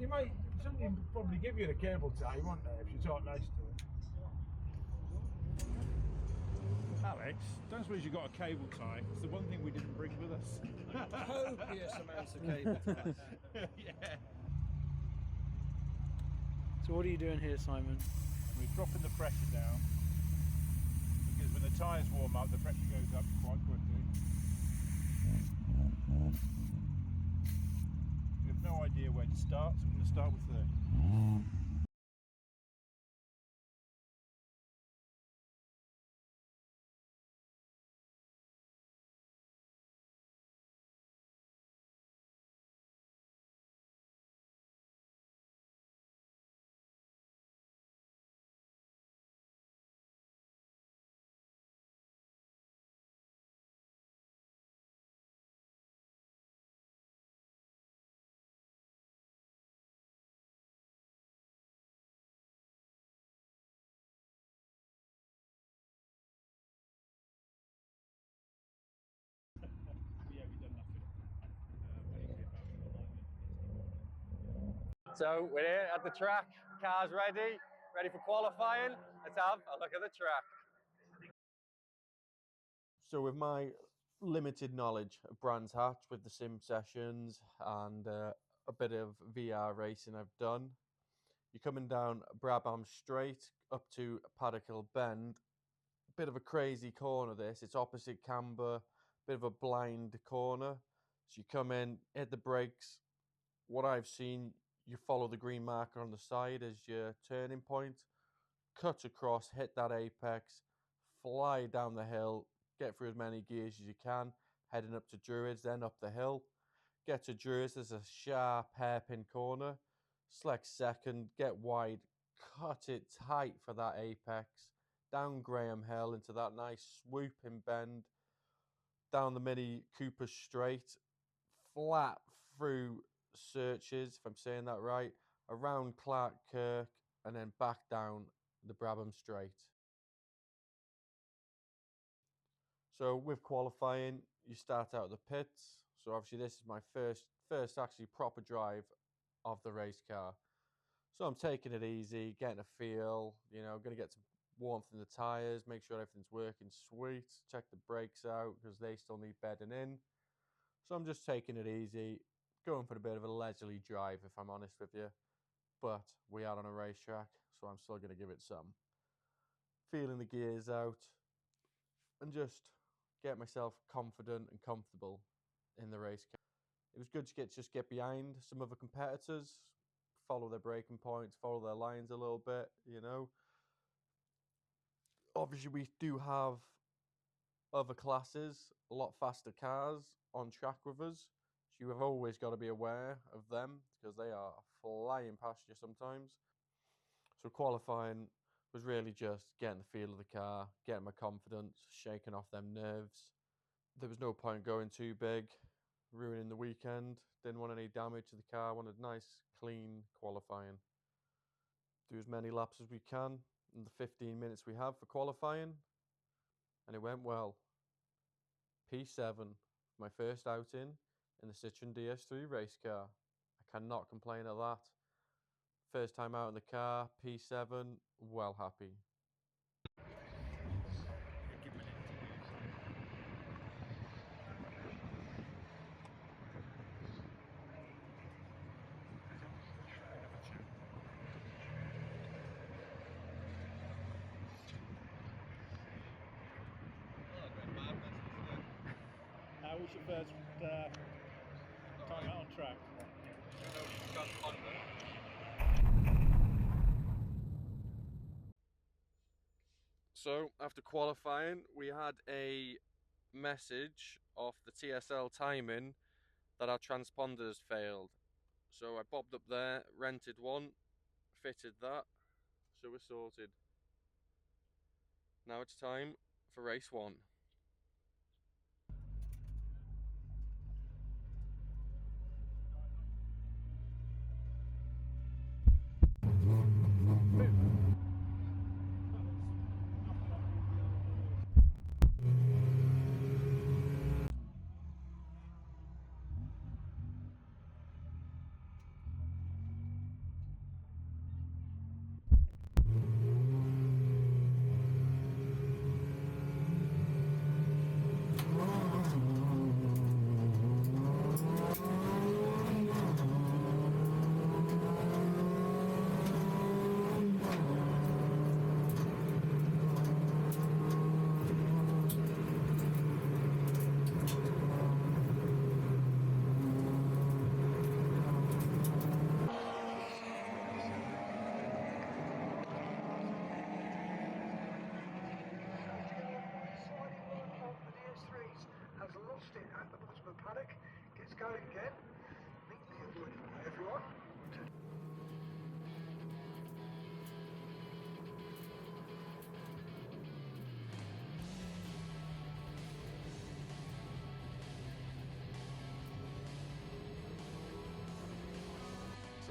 Somebody would probably give you the cable tie, won't they, if you talk nice to them? Alex, don't suppose you got a cable tie? It's the one thing we didn't bring with us. Copious amounts of cable ties. Yeah. So what are you doing here, Simon? We're dropping the pressure down because when the tyres warm up, the pressure goes up quite quickly. We have no idea where to start, so we're going to start with 30. So we're here at the track, cars ready for qualifying. Let's have a look at the track. So with my limited knowledge of Brands Hatch with the sim sessions and a bit of VR racing I've done, you're coming down Brabham Straight up to Paddock Hill Bend. Bit of a crazy corner this. It's opposite Camber, bit of a blind corner. So you come in, hit the brakes. What I've seen, you follow the green marker on the side as your turning point, cut across, hit that apex, fly down the hill, get through as many gears as you can, heading up to Druids, then up the hill. Get to Druids, there's a sharp hairpin corner. Select second, get wide, cut it tight for that apex, down Graham Hill into that nice swooping bend, down the Mini Cooper Straight, flat through Searches, if I'm saying that right, around Clark Kirk, and then back down the Brabham Straight. So with qualifying, you start out the pits. So obviously this is my first actually proper drive of the race car. So I'm taking it easy, getting a feel, going to get some warmth in the tyres, make sure everything's working sweet, check the brakes out because they still need bedding in. So I'm just taking it easy, going for a bit of a leisurely drive if I'm honest with you. But we are on a racetrack, so I'm still going to give it some. Feeling the gears out and just get myself confident and comfortable in the race car. It was good to just get behind some other competitors, follow their braking points, follow their lines a little bit, Obviously, we do have other classes, a lot faster cars on track with us. So you have always got to be aware of them because they are flying past you sometimes. So qualifying was really just getting the feel of the car, getting my confidence, shaking off them nerves. There was no point going too big, ruining the weekend. Didn't want any damage to the car. Wanted nice, clean qualifying. Do as many laps as we can in the 15 minutes we have for qualifying. And it went well. P7, my first outing in the Citroen DS3 race car. I cannot complain at that. First time out in the car, P7, well happy. How was your first time out on track? So after qualifying, we had a message off the TSL timing that our transponders failed. So I bobbed up there, rented one, fitted that, so we're sorted. Now it's time for race one.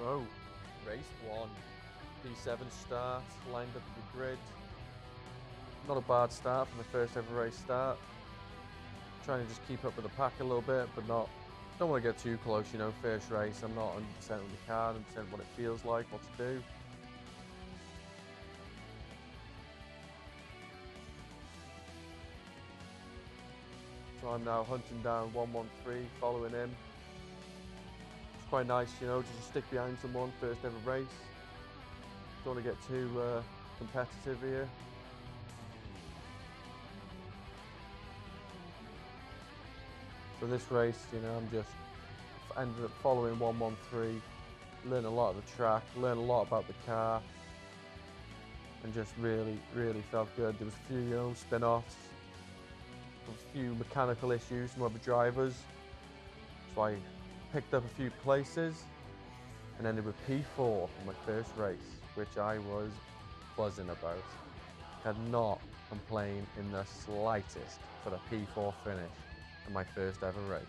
So, race 1. P7 start, lined up at the grid. Not a bad start for the first ever race start. Trying to just keep up with the pack a little bit, but don't want to get too close, you know, first race. I'm not 100% with the car, 100% what it feels like, what to do. So I'm now hunting down 113, following him. It's quite nice, you know, just to stick behind someone, first ever race. Don't want to get too competitive here. So this race, you know, I'm just ended up following 113, learn a lot of the track, learn a lot about the car, and just really, really felt good. There was a few, you know, spin-offs, a few mechanical issues from other drivers, so I picked up a few places and ended with P4 in my first race, which I was buzzing about. Cannot complain in the slightest for the P4 finish in my first ever race.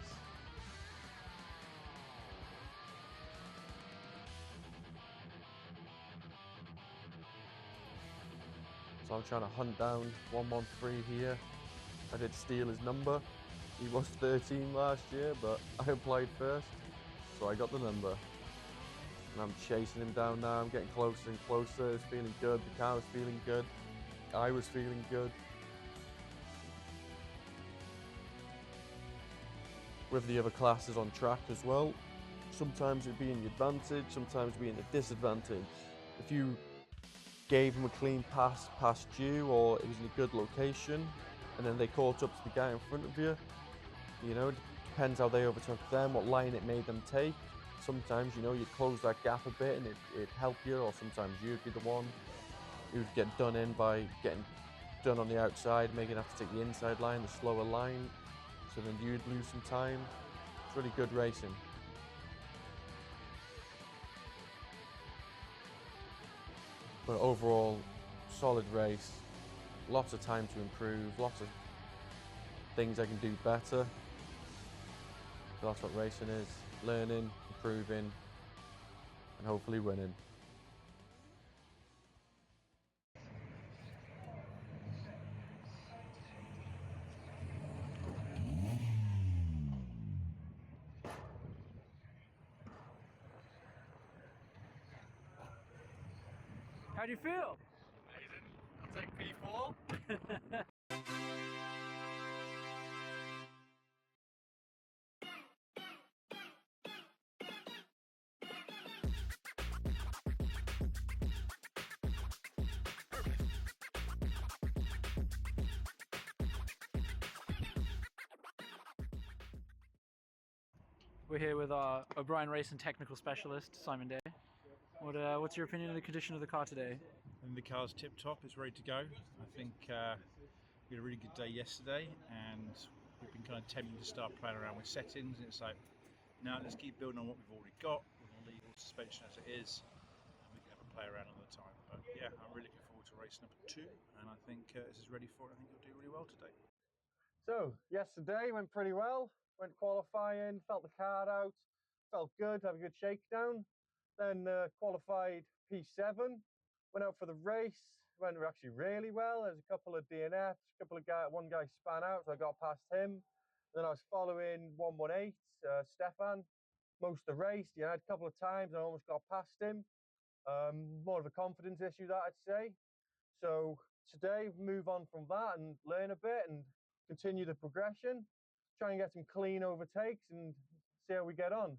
So I'm trying to hunt down 113 here. I did steal his number. He was 13 last year, but I applied first, so I got the number. And I'm chasing him down now. I'm getting closer and closer. It's feeling good. The car was feeling good. I was feeling good. With the other classes on track as well, sometimes it'd be in your advantage, sometimes it'd be in a disadvantage. If you gave him a clean pass past you, or it was in a good location, and then they caught up to the guy in front of you, you know, it depends how they overtook them, what line it made them take. Sometimes, you know, you'd close that gap a bit and it'd help you, or sometimes you'd be the one who'd get done in by getting done on the outside, making have to take the inside line, the slower line, so then you'd lose some time. It's really good racing. But overall, solid race, lots of time to improve, lots of things I can do better. But that's what racing is, learning, improving, and hopefully winning. How do you feel? Amazing. I'll take P4. We're here with our Obrien Racing technical specialist, Simon Day. What's your opinion of the condition of the car today? And the car's tip top, it's ready to go. I think we had a really good day yesterday, and we've been kind of tempted to start playing around with settings, and it's like, no, let's keep building on what we've already got with the legal suspension as it is, and we can have a play around another time. But yeah, I'm really looking forward to race number 2, and I think this is ready for it. I think you'll do really well today. So, yesterday went pretty well. Went qualifying, felt the car out, felt good, had a good shakedown. Then qualified P7, went out for the race, went actually really well. There's a couple of DNFs, one guy span out, so I got past him. Then I was following 118, Stefan, most of the race. Yeah, I had a couple of times I almost got past him. More of a confidence issue, that I'd say. So today, move on from that and learn a bit and continue the progression. Try and get some clean overtakes and see how we get on.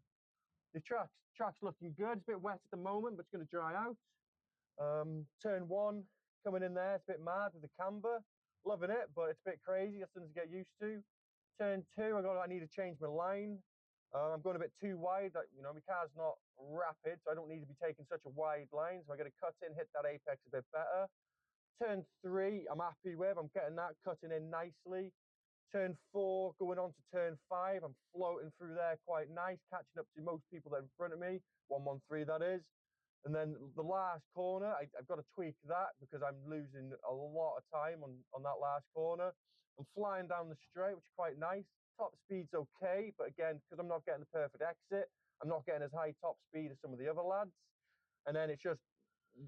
The track's looking good. It's a bit wet at the moment, but it's going to dry out. Turn 1 coming in there. It's a bit mad with the camber. Loving it, but it's a bit crazy. That's something to get used to. Turn 2, I need to change my line. I'm going a bit too wide. You know, my car's not rapid, so I don't need to be taking such a wide line. So I got to cut in, hit that apex a bit better. Turn 3, I'm happy with. I'm getting that cutting in nicely. Turn 4, going on to turn 5, I'm floating through there quite nice, catching up to most people that are in front of me, 113 that is. And then the last corner, I've got to tweak that because I'm losing a lot of time on that last corner. I'm flying down the straight, which is quite nice. Top speed's okay, but again, because I'm not getting the perfect exit, I'm not getting as high top speed as some of the other lads. And then it's just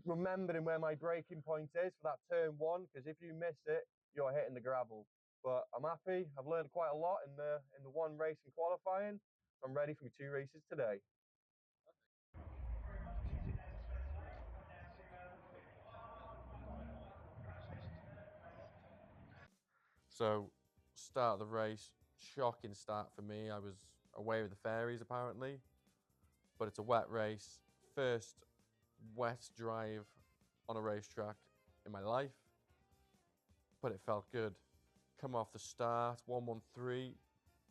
remembering where my braking point is for that turn 1, because if you miss it, you're hitting the gravel. But I'm happy. I've learned quite a lot in the one race in qualifying. I'm ready for my 2 races today. So, start of the race, shocking start for me. I was away with the fairies apparently, but it's a wet race. First wet drive on a racetrack in my life, but it felt good. Come off the start, 113.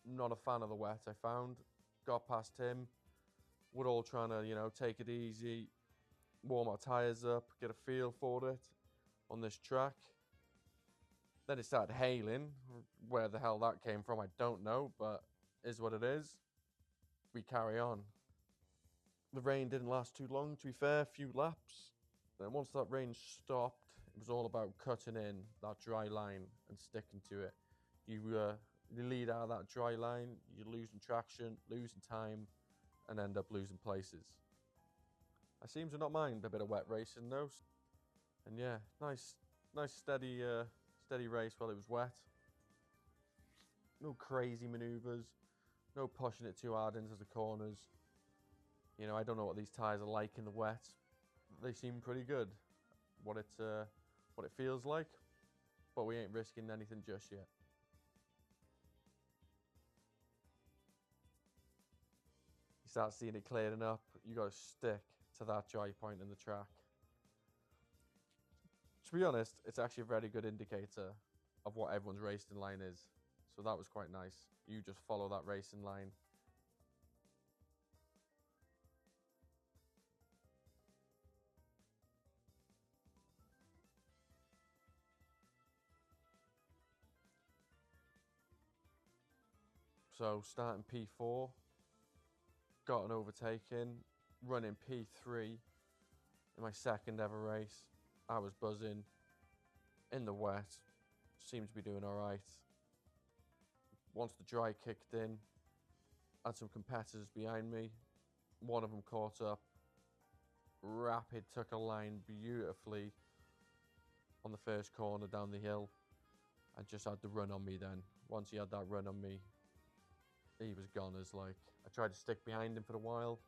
Not a fan of the wet, I found. Got past him. We're all trying to, take it easy, warm our tyres up, get a feel for it on this track. Then it started hailing. Where the hell that came from, I don't know, but is what it is. We carry on. The rain didn't last too long, to be fair, a few laps. Then once that rain stopped, it was all about cutting in that dry line and sticking to it. You lead out of that dry line, you're losing traction, losing time, and end up losing places. I seem to not mind a bit of wet racing though. And yeah, nice steady race while it was wet. No crazy maneuvers, no pushing it too hard into the corners. I don't know what these tyres are like in the wet. They seem pretty good. What it feels like, but we ain't risking anything just yet. You start seeing it clearing up. You got to stick to that dry point in the track. To be honest, it's actually a very good indicator of what everyone's racing line is. So that was quite nice. You just follow that racing line. So starting P4, got an overtaking, running P3 in my second ever race. I was buzzing in the wet, seemed to be doing all right. Once the dry kicked in, had some competitors behind me. One of them caught up. Rapid took a line beautifully on the first corner down the hill and just had the run on me then. Once he had that run on me, he was goners. Like, I tried to stick behind him for a while.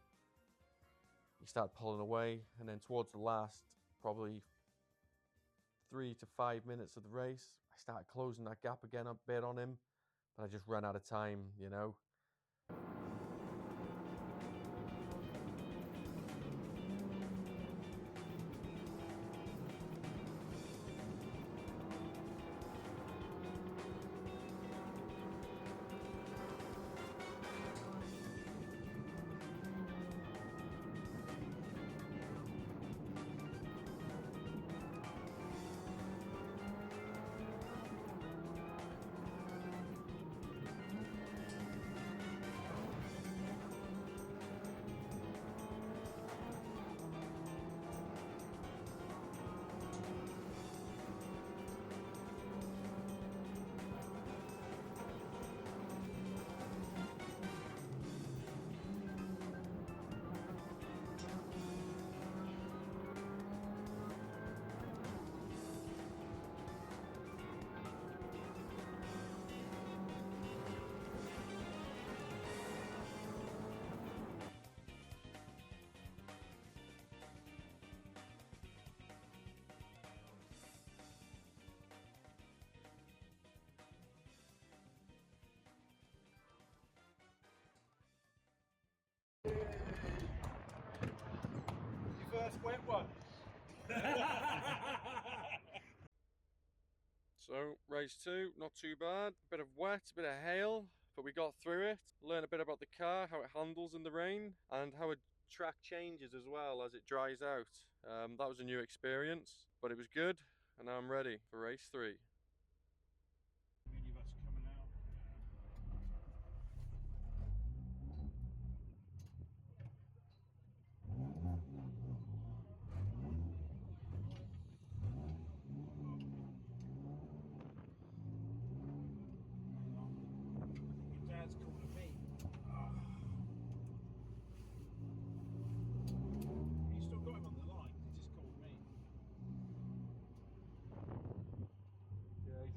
He started pulling away, and then towards the last, probably 3 to 5 minutes of the race, I started closing that gap again a bit on him, but I just ran out of time, First wet one. So, race 2, not too bad. Bit of wet, a bit of hail, but we got through it. Learned a bit about the car, how it handles in the rain, and how a track changes as well as it dries out. That was a new experience, but it was good, and now I'm ready for race 3. Minibus coming out. Your dad's calling me.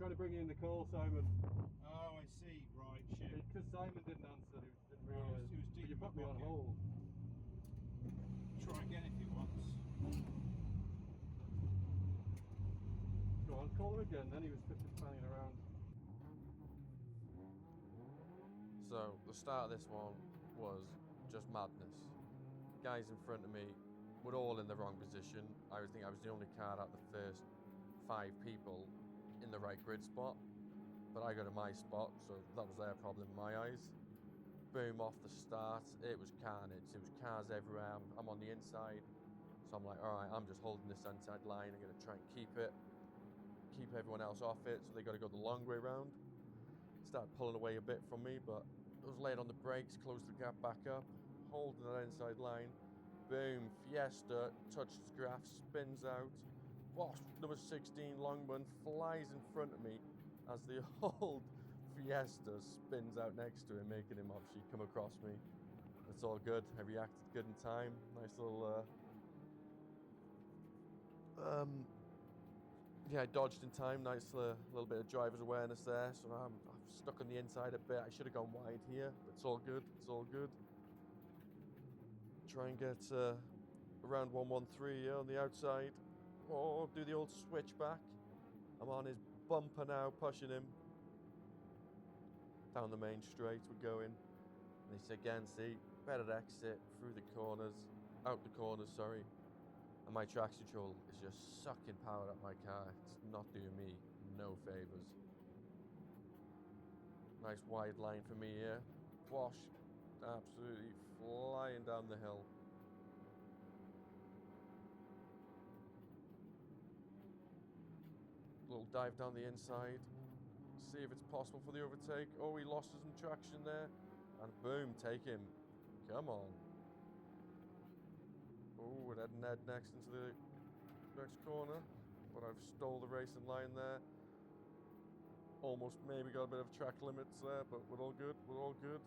trying to bring you in the call, Simon. Oh, I see. Right, shit. Because Simon didn't answer, he didn't Oh, realise. he was deep You in put my me on pocket. hold. Try again if he wants. Go on, call him again. Then he was fanning around. So the start of this one was just madness. Guys in front of me were all in the wrong position. I think I was the only car out the first 5 people in the right grid spot, but I got in my spot, so that was their problem in my eyes. Boom, off the start, it was carnage. It was cars everywhere. I'm on the inside, so I'm like, all right, I'm just holding this inside line. I'm gonna try and keep everyone else off it, so they got to go the long way round. Started pulling away a bit from me, but I was late on the brakes, closed the gap back up, holding that inside line. Boom, Fiesta touches grass, spins out. Boss, number 16 Longman flies in front of me as the old Fiesta spins out next to him, making him obviously come across me. It's all good. I reacted good in time. Nice little yeah, I dodged in time. Nice little bit of driver's awareness there. So I'm stuck on the inside a bit. I should have gone wide here, but it's all good. It's all good. Try and get around 113 here on the outside. Oh, do the old switchback. I'm on his bumper now, pushing him. Down the main straight we're going. And this again, see, better exit through the corners, out the corners, sorry. And my traction control is just sucking power out my car. It's not doing me no favours. Nice wide line for me here. Wash, absolutely flying down the hill. Little dive down the inside. See if it's possible for the overtake. Oh, he lost some traction there. And boom, take him. Come on. Oh, we're heading next into the next corner. But I've stole the racing line there. Almost maybe got a bit of track limits there, but we're all good. We're all good.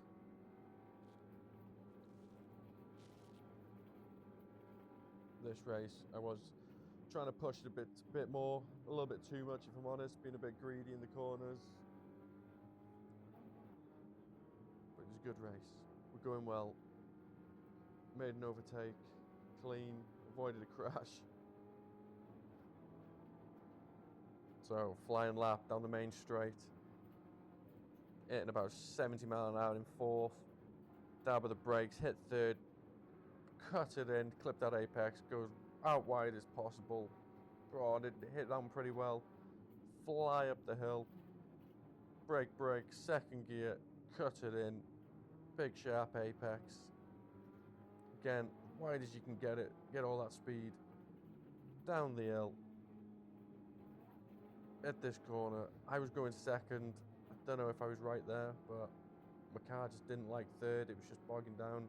This race, I was trying to push it a bit more, a little bit too much if I'm honest, being a bit greedy in the corners. But it was a good race. We're going well. Made an overtake, clean, avoided a crash. So flying lap down the main straight, hitting about 70 mile an hour in 4th, dab of the brakes, hit 3rd, cut it in, clip that apex, goes out wide as possible. Oh, it hit down pretty well. Fly up the hill, brake, 2nd gear, cut it in, big sharp apex. Again, wide as you can get all that speed. Down the hill. At this corner, I was going 2nd. I don't know if I was right there, but my car just didn't like 3rd. It was just bogging down.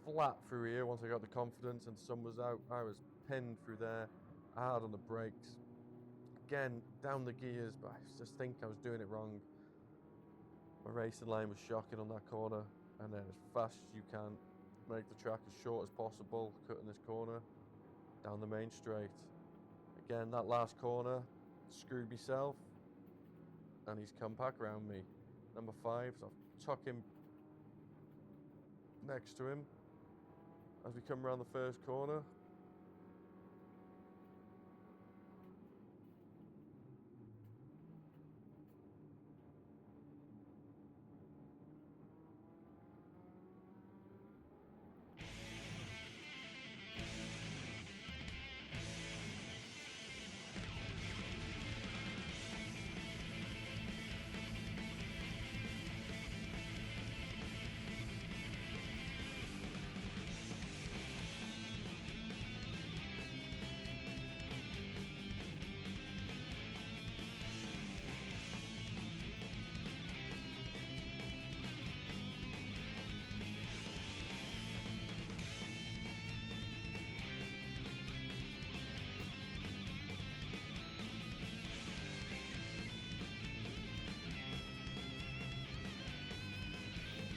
Flat through here once I got the confidence and the sun was out. I was pinned through there, hard on the brakes. Again, down the gears, but I just think I was doing it wrong. My racing line was shocking on that corner, and then as fast as you can, make the track as short as possible, cutting this corner, down the main straight. Again, that last corner, screwed myself, and he's come back around me. Number 5, so I've tuck him next to him as we come around the first corner.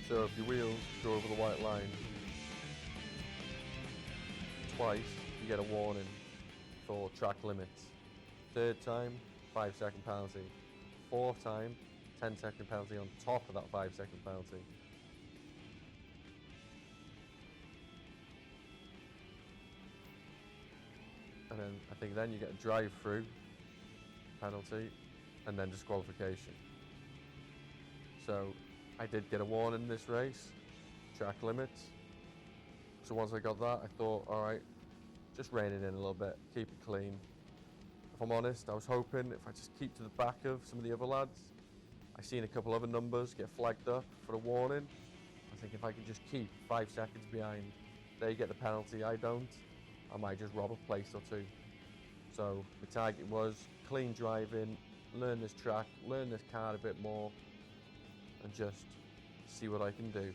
So if your wheels go over the white line twice, you get a warning. for track limits. Third time, 5-second penalty. Fourth time, 10-second penalty on top of that 5-second penalty. And then I think then you get a drive-through penalty and then disqualification. So I did get a warning in this race, track limits. So once I got that, I thought, all right, just rein it in a little bit, keep it clean. If I'm honest, I was hoping if I just keep to the back of some of the other lads, I seen a couple other numbers get flagged up for a warning. I think if I can just keep 5 seconds behind, they get the penalty, I don't, I might just rob a place or two. So the target was clean driving, learn this track, learn this car a bit more, and just see what I can do.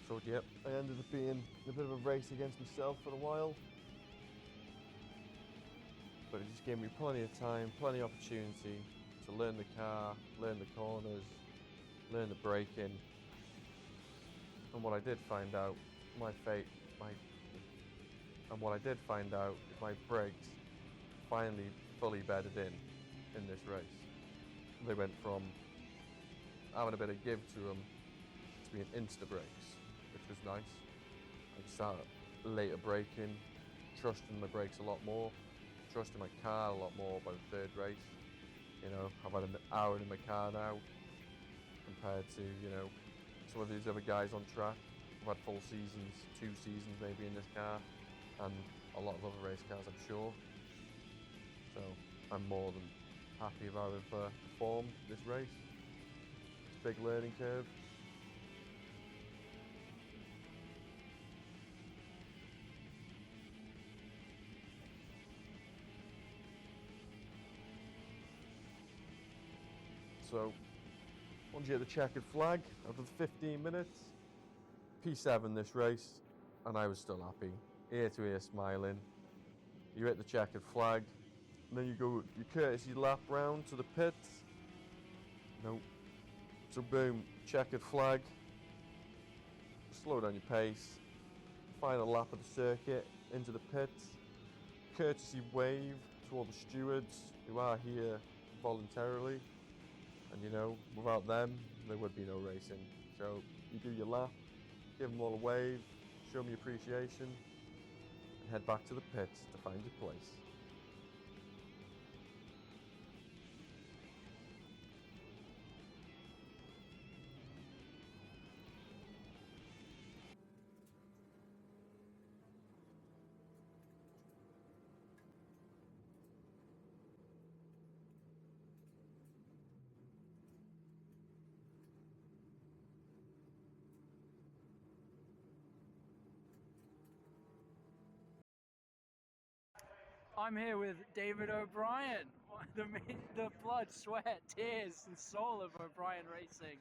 So yep, I ended up being in a bit of a race against myself for a while. But it just gave me plenty of time, plenty of opportunity to learn the car, learn the corners, learn the braking. And what I did find out, my brakes finally fully bedded in this race. They went from having a bit of give to them to being insta brakes, which was nice. I started later braking, trusting my brakes a lot more, trusting my car a lot more by the third race. You know, I've had an hour in my car now compared to, you know, some of these other guys on track. I've had full seasons, 2 seasons maybe in this car, and a lot of other race cars, I'm sure. So I'm more than happy with how I've performed this race. It's a big learning curve. So once you get the checkered flag after the 15 minutes, P7 this race, and I was still happy, ear to ear smiling. You hit the checkered flag, and then you go your courtesy lap round to the pits. Nope. So boom, checkered flag. Slow down your pace. Final lap of the circuit into the pits. Courtesy wave to all the stewards who are here voluntarily. And you know, without them, there would be no racing. So you do your lap, give them all a wave, show them your appreciation, and head back to the pits to find your place. I'm here with David O'Brien, the blood, sweat, tears, and soul of Obrien Racing.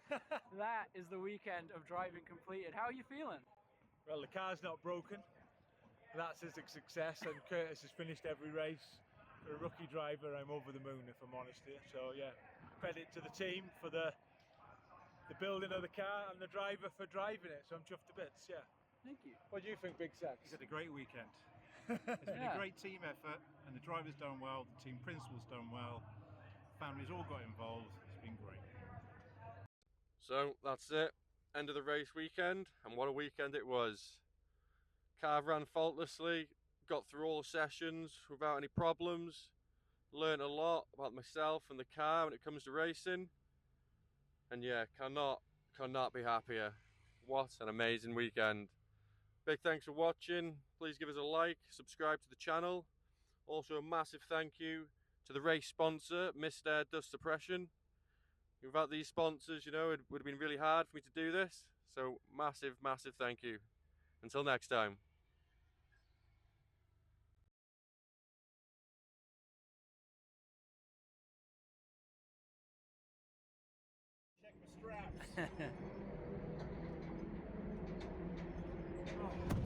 That is the weekend of driving completed. How are you feeling? Well, the car's not broken. That's a success, and Curtis has finished every race. For a rookie driver, I'm over the moon, if I'm honest here. So yeah, credit to the team for the building of the car and the driver for driving it. So I'm chuffed to bits. Yeah. Thank you. What do you think, Big Sex? He's had a great weekend. It's been a great team effort, and the driver's done well, the team principal's done well, families all got involved. It's been great. So that's it, end of the race weekend, and what a weekend it was. Car ran faultlessly, got through all the sessions without any problems, learned a lot about myself and the car when it comes to racing, and yeah, cannot be happier. What an amazing weekend. Big thanks for watching. Please give us a like, subscribe to the channel. Also a massive thank you to the race sponsor, Mr. Dust Suppression. Without these sponsors, you know, it would have been really hard for me to do this. So massive thank you. Until next time. Check my straps.